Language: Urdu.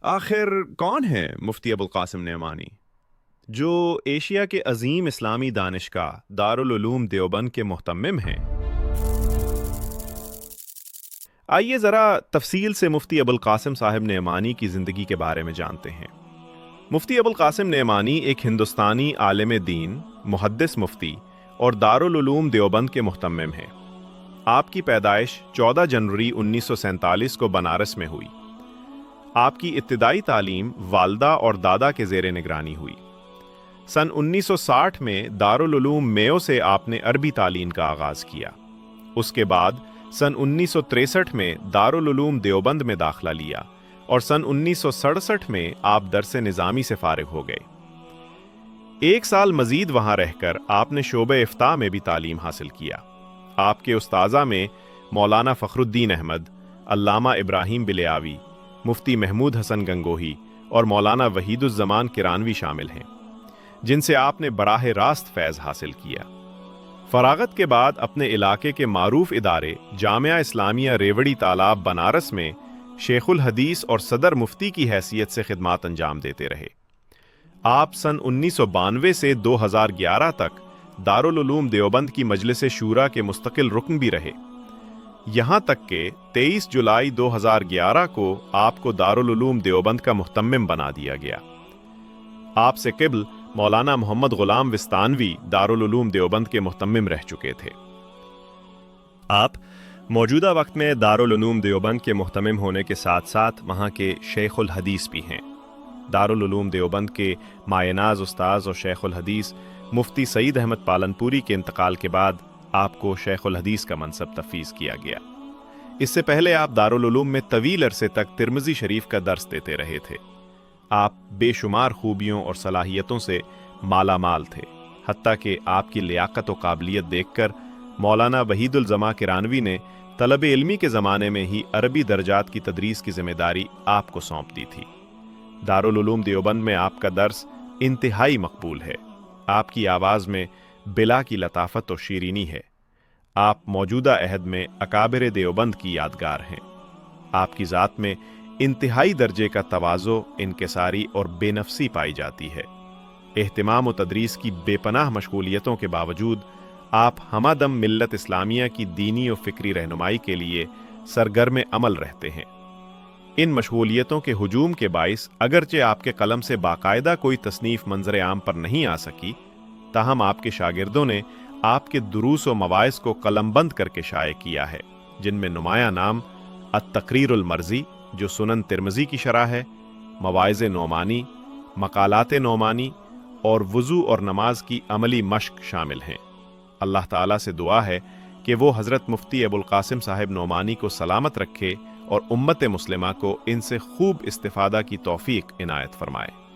آخر کون ہے مفتی ابوالقاسم نعمانی جو ایشیا کے عظیم اسلامی دانشگاہ دارالعلوم دیوبند کے مہتمم ہیں؟ آئیے ذرا تفصیل سے مفتی ابوالقاسم صاحب نعمانی کی زندگی کے بارے میں جانتے ہیں۔ مفتی ابوالقاسم نعمانی ایک ہندوستانی عالم دین، محدث مفتی اور دارالعلوم دیوبند کے مہتمم ہیں۔ آپ کی پیدائش 14 جنوری 1947 کو بنارس میں ہوئی۔ آپ کی ابتدائی تعلیم والدہ اور دادا کے زیر نگرانی ہوئی۔ سن 1960 میں دارالعلوم میو سے آپ نے عربی تعلیم کا آغاز کیا۔ اس کے بعد سن 1963 میں دارالعلوم دیوبند میں داخلہ لیا اور سن 1967 میں آپ درس نظامی سے فارغ ہو گئے۔ ایک سال مزید وہاں رہ کر آپ نے شعبہ افتاء میں بھی تعلیم حاصل کیا۔ آپ کے استاذہ میں مولانا فخر الدین احمد، علامہ ابراہیم بلیاوی، مفتی محمود حسن گنگوہی اور مولانا وحید الزمان کرانوی شامل ہیں، جن سے آپ نے براہ راست فیض حاصل کیا۔ فراغت کے بعد اپنے علاقے کے معروف ادارے جامعہ اسلامیہ ریوڑی تالاب بنارس میں شیخ الحدیث اور صدر مفتی کی حیثیت سے خدمات انجام دیتے رہے۔ آپ سن 1992 سے 2011 تک دارالعلوم دیوبند کی مجلس شورا کے مستقل رکن بھی رہے، یہاں تک کہ 23 جولائی 2011 کو آپ کو دارالعلوم دیوبند کا مہتمم بنا دیا گیا۔ آپ سے قبل مولانا محمد غلام وستانوی دارالعلوم دیوبند کے مہتمم رہ چکے تھے۔ آپ موجودہ وقت میں دارالعلوم دیوبند کے مہتمم ہونے کے ساتھ ساتھ وہاں کے شیخ الحدیث بھی ہیں۔ دارالعلوم دیوبند کے مایہ ناز استاذ اور شیخ الحدیث مفتی سعید احمد پالنپوری کے انتقال کے بعد آپ کو شیخ الحدیث کا منصب تفویض کیا گیا۔ اس سے پہلے آپ دارالعلوم میں طویل عرصے تک ترمذی شریف کا درس دیتے رہے تھے۔ آپ بے شمار خوبیوں اور صلاحیتوں سے مالا مال تھے، حتیٰ کہ آپ کی لیاقت و قابلیت دیکھ کر مولانا وحید الزما کرانوی نے طلب علمی کے زمانے میں ہی عربی درجات کی تدریس کی ذمہ داری آپ کو سونپ دی تھی۔ دارالعلوم دیوبند میں آپ کا درس انتہائی مقبول ہے۔ آپ کی آواز میں بلا کی لطافت و شیرینی ہے۔ آپ موجودہ عہد میں اکابر دیوبند کی یادگار ہیں۔ آپ کی ذات میں انتہائی درجے کا تواضع، انکساری اور بے نفسی پائی جاتی ہے۔ اہتمام و تدریس کی بے پناہ مشغولیتوں کے باوجود آپ ہمہ دم ملت اسلامیہ کی دینی و فکری رہنمائی کے لیے سرگرم عمل رہتے ہیں۔ ان مشغولیتوں کے ہجوم کے باعث اگرچہ آپ کے قلم سے باقاعدہ کوئی تصنیف منظر عام پر نہیں آ سکی، تاہم آپ کے شاگردوں نے آپ کے دروس و مواعظ کو قلم بند کر کے شائع کیا ہے، جن میں نمایاں نام التقریر المرضی جو سنن ترمذی کی شرح ہے، مواعظ نعمانی، مقالات نعمانی اور وضو اور نماز کی عملی مشق شامل ہیں۔ اللہ تعالیٰ سے دعا ہے کہ وہ حضرت مفتی ابوالقاسم صاحب نعمانی کو سلامت رکھے اور امت مسلمہ کو ان سے خوب استفادہ کی توفیق عنایت فرمائے۔